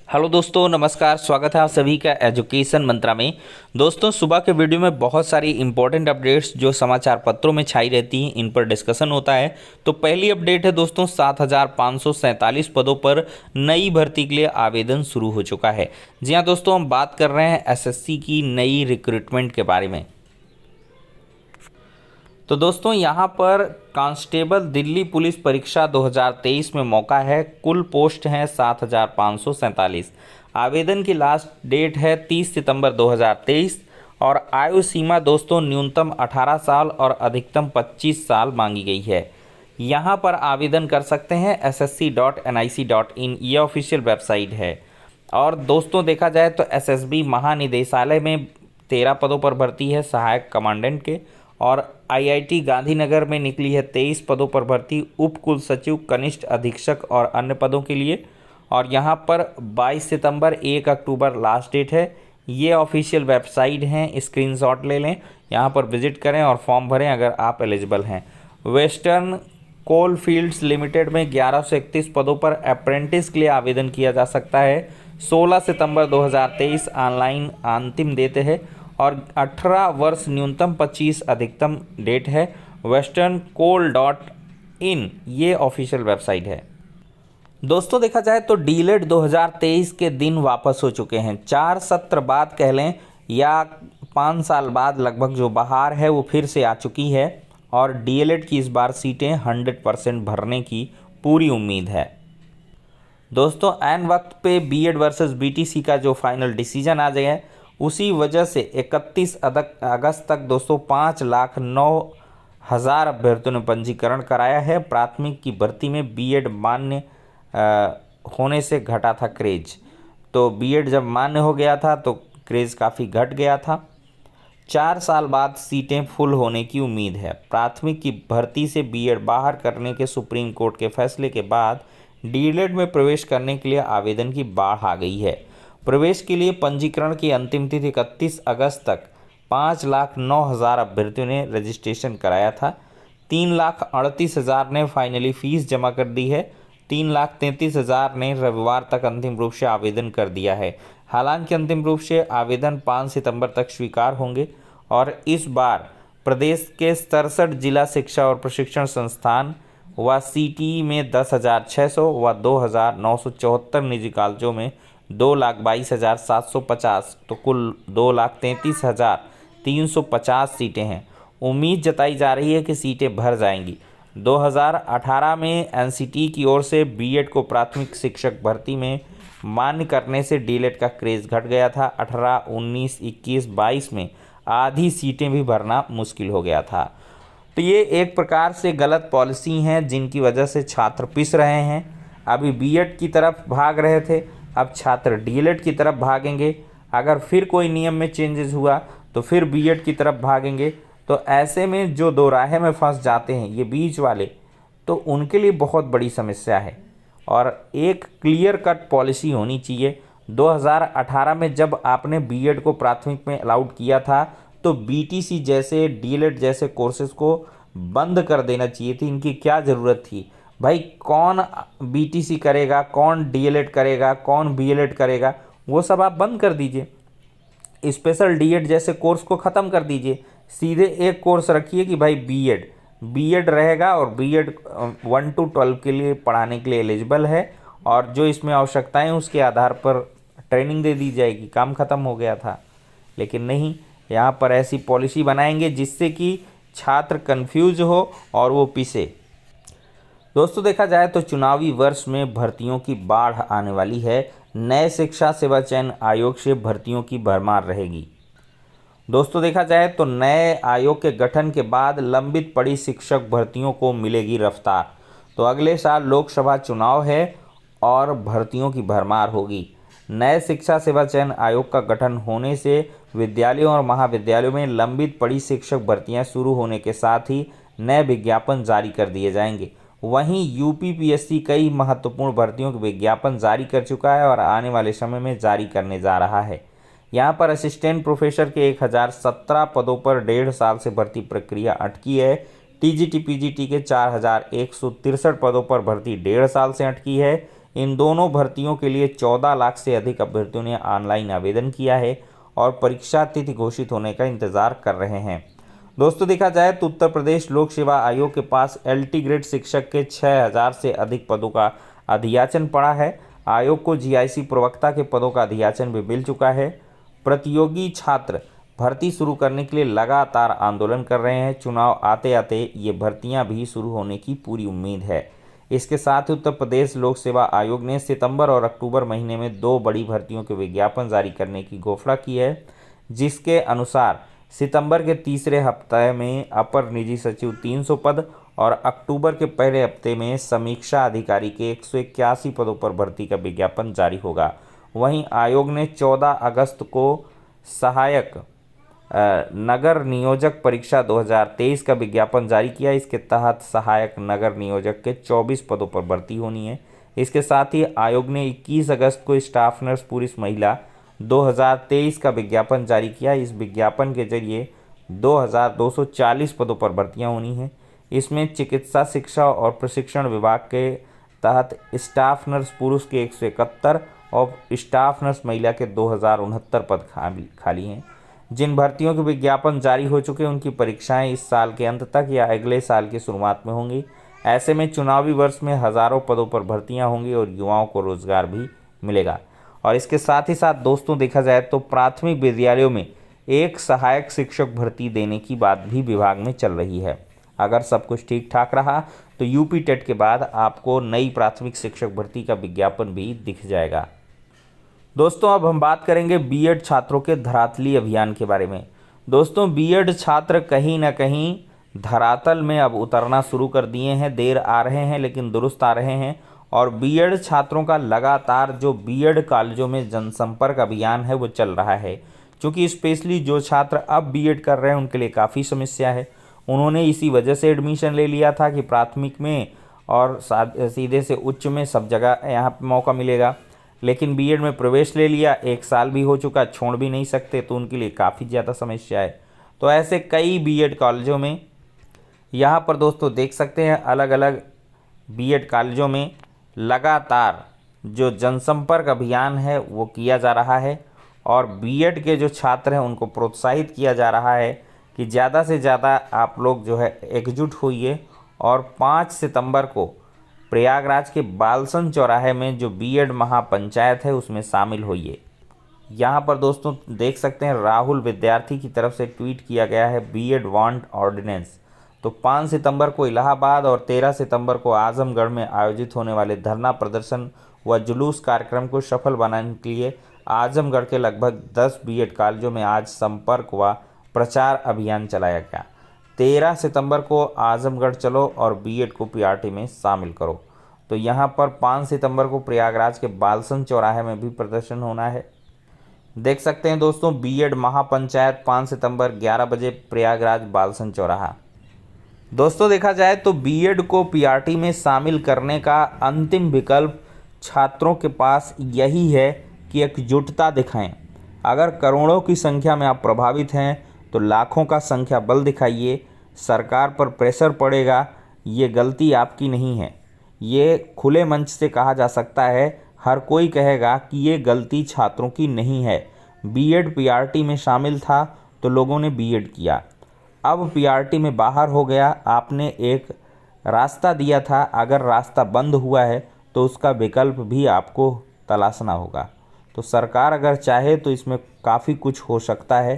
Hello दोस्तों, नमस्कार। स्वागत है आप सभी का एजुकेशन मंत्रा में। दोस्तों, सुबह के वीडियो में बहुत सारी इंपॉर्टेंट अपडेट्स जो समाचार पत्रों में छाई रहती हैं, इन पर डिस्कशन होता है। तो पहली अपडेट है दोस्तों, 7,547 पदों पर नई भर्ती के लिए आवेदन शुरू हो चुका है। जी हाँ दोस्तों, हम बात कर रहे हैं एसएससी की नई रिक्रूटमेंट के बारे में। तो दोस्तों, यहाँ पर कांस्टेबल दिल्ली पुलिस परीक्षा 2023 में मौका है। कुल पोस्ट हैं 7,547। आवेदन की लास्ट डेट है 30 सितंबर 2023 और आयु सीमा दोस्तों न्यूनतम 18 साल और अधिकतम 25 साल मांगी गई है। यहाँ पर आवेदन कर सकते हैं ssc.nic.in, ये ऑफिशियल वेबसाइट है। और दोस्तों देखा जाए तो एसएसबी महानिदेशालय में 13 पदों पर भर्ती है सहायक कमांडेंट के। और आईआईटी गांधीनगर में निकली है 23 पदों पर भर्ती उप कुल सचिव, कनिष्ठ अधीक्षक और अन्य पदों के लिए। और यहाँ पर 22 सितंबर 1 अक्टूबर लास्ट डेट है। ये ऑफिशियल वेबसाइट हैं, स्क्रीनशॉट ले लें, यहाँ पर विजिट करें और फॉर्म भरें अगर आप एलिजिबल हैं। वेस्टर्न कोल फील्ड्स लिमिटेड में 1131 पदों पर अप्रेंटिस के लिए आवेदन किया जा सकता है। 16 सितंबर 2023 ऑनलाइन अंतिम देते हैं और 18 वर्ष न्यूनतम 25 अधिकतम डेट है। वेस्टर्न कोल .in ये ऑफिशियल वेबसाइट है। दोस्तों देखा जाए तो डीलेट 2023 के दिन वापस हो चुके हैं। 4 सत्र बाद कह लें या 5 साल बाद लगभग जो बहार है वो फिर से आ चुकी है और डीएलएड की इस बार सीटें 100% भरने की पूरी उम्मीद है। दोस्तों एन वक्त पे बीएड वर्सेस बीटीसी का जो फाइनल डिसीजन आ गया है, उसी वजह से 31 अगस्त तक दोस्तों 5,09,000 अभ्यर्थियों ने पंजीकरण कराया है। प्राथमिक की भर्ती में बीएड मान्य होने से घटा था क्रेज। तो बीएड जब मान्य हो गया था तो क्रेज काफ़ी घट गया था। 4 साल बाद सीटें फुल होने की उम्मीद है। प्राथमिक की भर्ती से बीएड बाहर करने के सुप्रीम कोर्ट के फैसले के बाद डीएलएड में प्रवेश करने के लिए आवेदन की बाढ़ आ गई है। प्रवेश के लिए पंजीकरण की अंतिम तिथि 31 अगस्त तक 5,09,000 अभ्यर्थियों ने रजिस्ट्रेशन कराया था। 3,38,000 ने फाइनली फीस जमा कर दी है। 3,33,000 ने रविवार तक अंतिम रूप से आवेदन कर दिया है। हालांकि अंतिम रूप से आवेदन 5 सितंबर तक स्वीकार होंगे। और इस बार प्रदेश के 67 जिला शिक्षा और प्रशिक्षण संस्थान व सीटी में 10,600 व 2,974 निजी कॉलेजों में 2,22,750, तो कुल 2,33,350 सीटें हैं। उम्मीद जताई जा रही है कि सीटें भर जाएंगी। 2018 में एनसीटी की ओर से बीएड को प्राथमिक शिक्षक भर्ती में मान्य करने से डीएलएड का क्रेज घट गया था। 18, 19, 21, 22 में आधी सीटें भी भरना मुश्किल हो गया था। तो ये एक प्रकार से गलत पॉलिसी हैं जिनकी वजह से छात्र पिस रहे हैं। अभी बीएड की तरफ भाग रहे थे, अब छात्र डीएलएड की तरफ भागेंगे। अगर फिर कोई नियम में चेंजेस हुआ तो फिर बीएड की तरफ भागेंगे। तो ऐसे में जो दो राहें में फंस जाते हैं ये बीच वाले, तो उनके लिए बहुत बड़ी समस्या है। और एक क्लियर कट पॉलिसी होनी चाहिए। 2018 में जब आपने बीएड को प्राथमिक में अलाउड किया था तो बीटीसी जैसे, डीएलएड जैसे कोर्सेज को बंद कर देना चाहिए थी। इनकी क्या ज़रूरत थी भाई? कौन बीटीसी करेगा, कौन डीएलएड करेगा, कौन बीएलएड करेगा, वो सब आप बंद कर दीजिए। स्पेशल डीएड जैसे कोर्स को ख़त्म कर दीजिए। सीधे एक कोर्स रखिए कि भाई बीएड रहेगा और बीएड 1 to 12 के लिए पढ़ाने के लिए एलिजिबल है और जो इसमें आवश्यकताएं उसके आधार पर ट्रेनिंग दे दी जाएगी। काम ख़त्म हो गया था। लेकिन नहीं, यहाँ पर ऐसी पॉलिसी बनाएंगे जिससे कि छात्र कंफ्यूज हो और वो पिसे। दोस्तों देखा जाए तो चुनावी वर्ष में भर्तियों की बाढ़ आने वाली है। नए शिक्षा सेवा चयन आयोग से भर्तियों की भरमार रहेगी। दोस्तों देखा जाए तो नए आयोग के गठन के बाद लंबित पड़ी शिक्षक भर्तियों को मिलेगी रफ्तार। तो अगले साल लोकसभा चुनाव है और भर्तियों की भरमार होगी। नए शिक्षा सेवा चयन आयोग का गठन होने से विद्यालयों और महाविद्यालयों में लंबित पड़ी शिक्षक भर्तियां शुरू होने के साथ ही नए विज्ञापन जारी कर दिए जाएंगे। वहीं यूपीपीएससी कई महत्वपूर्ण भर्तियों के विज्ञापन जारी कर चुका है और आने वाले समय में जारी करने जा रहा है। यहाँ पर असिस्टेंट प्रोफेसर के 1017 पदों पर 1.5 साल से भर्ती प्रक्रिया अटकी है। टीजीटी पीजीटी के 4,163 पदों पर भर्ती 1.5 साल से अटकी है। इन दोनों भर्तियों के लिए 14 लाख से अधिक अभ्यर्थियों ने ऑनलाइन आवेदन किया है और परीक्षा तिथि घोषित होने का इंतजार कर रहे हैं। दोस्तों देखा जाए तो उत्तर प्रदेश लोक सेवा आयोग के पास एलटी ग्रेड शिक्षक के 6000 से अधिक पदों का अधियाचन पड़ा है। आयोग को जीआईसी प्रवक्ता के पदों का अधियाचन भी मिल चुका है। प्रतियोगी छात्र भर्ती शुरू करने के लिए लगातार आंदोलन कर रहे हैं। चुनाव आते आते ये भर्तियां भी शुरू होने की पूरी उम्मीद है। इसके साथ ही उत्तर प्रदेश लोक सेवा आयोग ने सितंबर और अक्टूबर महीने में 2 बड़ी भर्तियों के विज्ञापन जारी करने की घोषणा की है, जिसके अनुसार सितंबर के तीसरे हफ्ते में अपर निजी सचिव 300 पद और अक्टूबर के पहले हफ्ते में समीक्षा अधिकारी के 181 पदों पर भर्ती का विज्ञापन जारी होगा। वहीं आयोग ने 14 अगस्त को सहायक नगर नियोजक परीक्षा 2023 का विज्ञापन जारी किया। इसके तहत सहायक नगर नियोजक के 24 पदों पर भर्ती होनी है। इसके साथ ही आयोग ने 21 अगस्त को स्टाफ नर्स पुरुष महिला 2023 का विज्ञापन जारी किया। इस विज्ञापन के जरिए 2240 पदों पर भर्तियां होनी हैं। इसमें चिकित्सा शिक्षा और प्रशिक्षण विभाग के तहत स्टाफ नर्स पुरुष के 171 और स्टाफ नर्स महिला के 2069 पद खाली हैं। जिन भर्तियों के विज्ञापन जारी हो चुके हैं उनकी परीक्षाएं इस साल के अंत तक या अगले साल की शुरुआत में होंगी। ऐसे में चुनावी वर्ष में हज़ारों पदों पर भर्तियां होंगी और युवाओं को रोजगार भी मिलेगा। और इसके साथ ही साथ दोस्तों देखा जाए तो प्राथमिक विद्यालयों में एक सहायक शिक्षक भर्ती देने की बात भी विभाग में चल रही है। अगर सब कुछ ठीक ठाक रहा तो यूपी टेट के बाद आपको नई प्राथमिक शिक्षक भर्ती का विज्ञापन भी दिख जाएगा। दोस्तों अब हम बात करेंगे बीएड छात्रों के धरातली अभियान के बारे में। दोस्तों बीएड छात्र कहीं ना कहीं धरातल में अब उतरना शुरू कर दिए हैं। देर आ रहे हैं लेकिन दुरुस्त आ रहे हैं। और बीएड छात्रों का लगातार जो बीएड कॉलेजों में जनसंपर्क अभियान है वो चल रहा है। क्योंकि स्पेशली जो छात्र अब बीएड कर रहे हैं उनके लिए काफ़ी समस्या है। उन्होंने इसी वजह से एडमिशन ले लिया था कि प्राथमिक में और सीधे से उच्च में सब जगह यहाँ पे मौका मिलेगा, लेकिन बीएड में प्रवेश ले लिया, 1 साल भी हो चुका, छोड़ भी नहीं सकते, तो उनके लिए काफ़ी ज़्यादा समस्या है। तो ऐसे कई बीएड कॉलेजों में यहाँ पर दोस्तों देख सकते हैं अलग अलग बीएड कॉलेजों में लगातार जो जनसंपर्क अभियान है वो किया जा रहा है और बीएड के जो छात्र हैं उनको प्रोत्साहित किया जा रहा है कि ज़्यादा से ज़्यादा आप लोग जो है एकजुट होइए और 5 सितंबर को प्रयागराज के बालसन चौराहे में जो बीएड महापंचायत है उसमें शामिल होइए। यहाँ पर दोस्तों देख सकते हैं राहुल विद्यार्थी की तरफ से ट्वीट किया गया है बीएड वांट ऑर्डिनेंस। तो 5 सितंबर को इलाहाबाद और 13 सितंबर को आजमगढ़ में आयोजित होने वाले धरना प्रदर्शन व जुलूस कार्यक्रम को सफल बनाने के लिए आजमगढ़ के लगभग 10 बीएड कॉलेजों में आज संपर्क व प्रचार अभियान चलाया गया। 13 सितंबर को आजमगढ़ चलो और बीएड को पीआरटी में शामिल करो। तो यहाँ पर 5 सितंबर को प्रयागराज के बालसन चौराहे में भी प्रदर्शन होना है। देख सकते हैं दोस्तों बीएड महापंचायत 5 सितंबर 11 बजे प्रयागराज बालसन चौराहा। दोस्तों देखा जाए तो बीएड को पीआरटी में शामिल करने का अंतिम विकल्प छात्रों के पास यही है कि एकजुटता दिखाएं। अगर करोड़ों की संख्या में आप प्रभावित हैं तो लाखों का संख्या बल दिखाइए। सरकार पर प्रेशर पड़ेगा, ये गलती आपकी नहीं है। ये खुले मंच से कहा जा सकता है। हर कोई कहेगा कि ये गलती छात्रों की नहीं है। बीएड पीआरटी में शामिल था तो लोगों ने बीएड किया, अब पीआरटी में बाहर हो गया। आपने एक रास्ता दिया था, अगर रास्ता बंद हुआ है तो उसका विकल्प भी आपको तलाशना होगा। तो सरकार अगर चाहे तो इसमें काफ़ी कुछ हो सकता है।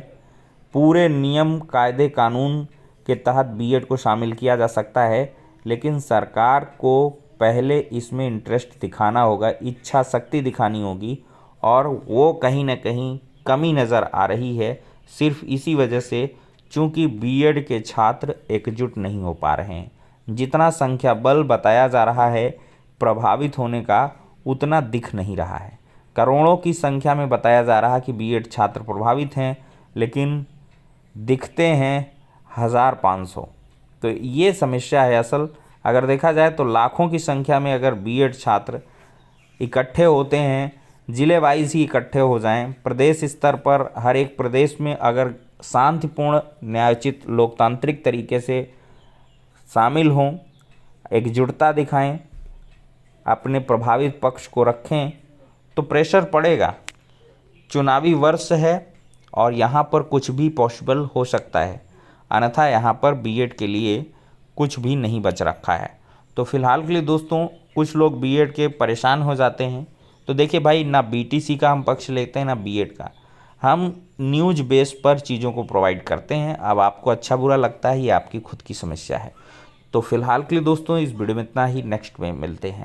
पूरे नियम कायदे कानून के तहत बीएड को शामिल किया जा सकता है, लेकिन सरकार को पहले इसमें इंटरेस्ट दिखाना होगा, इच्छा शक्ति दिखानी होगी और वो कहीं ना कहीं कमी नज़र आ रही है। सिर्फ इसी वजह से चूँकि बीएड के छात्र एकजुट नहीं हो पा रहे हैं। जितना संख्या बल बताया जा रहा है प्रभावित होने का उतना दिख नहीं रहा है। करोड़ों की संख्या में बताया जा रहा है कि बीएड छात्र प्रभावित हैं, लेकिन दिखते हैं 1500। तो ये समस्या है असल। अगर देखा जाए तो लाखों की संख्या में अगर बीएड छात्र इकट्ठे होते हैं, ज़िले वाइज ही इकट्ठे हो जाएं, प्रदेश स्तर पर हर एक प्रदेश में अगर शांतिपूर्ण न्यायोचित लोकतांत्रिक तरीके से शामिल हों, एकजुटता दिखाएं, अपने प्रभावित पक्ष को रखें तो प्रेशर पड़ेगा। चुनावी वर्ष है और यहाँ पर कुछ भी पॉसिबल हो सकता है, अन्यथा यहाँ पर बीएड के लिए कुछ भी नहीं बच रखा है। तो फिलहाल के लिए दोस्तों कुछ लोग बीएड के परेशान हो जाते हैं। तो देखिए भाई, ना बीटीसी का हम पक्ष लेते हैं ना बीएड का, हम न्यूज़ बेस पर चीज़ों को प्रोवाइड करते हैं। अब आपको अच्छा बुरा लगता है, ये आपकी खुद की समस्या है। तो फिलहाल के लिए दोस्तों इस वीडियो में इतना ही, नेक्स्ट में मिलते हैं।